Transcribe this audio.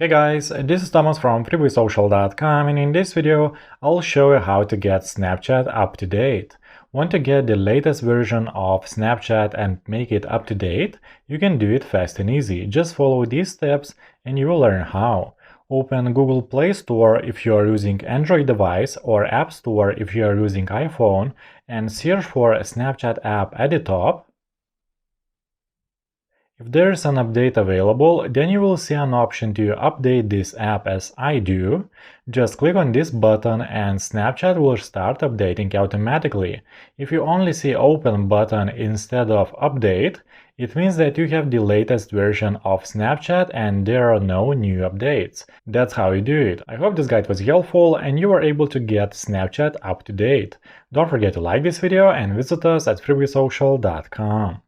Hey guys, this is Thomas from freewaysocial.com, and in this video I'll show you how to get Snapchat up to date. Want to get the latest version of Snapchat and make it up to date? You can do it fast and easy. Just follow these steps and you will learn how. Open Google Play Store if you are using Android device or App Store if you are using iPhone, and search for a Snapchat app at the top. If there is an update available, then you will see an option to update this app as I do. Just click on this button and Snapchat will start updating automatically. If you only see open button instead of update, it means that you have the latest version of Snapchat and there are no new updates. That's how you do it. I hope this guide was helpful and you were able to get Snapchat up to date. Don't forget to like this video and visit us at freewaysocial.com.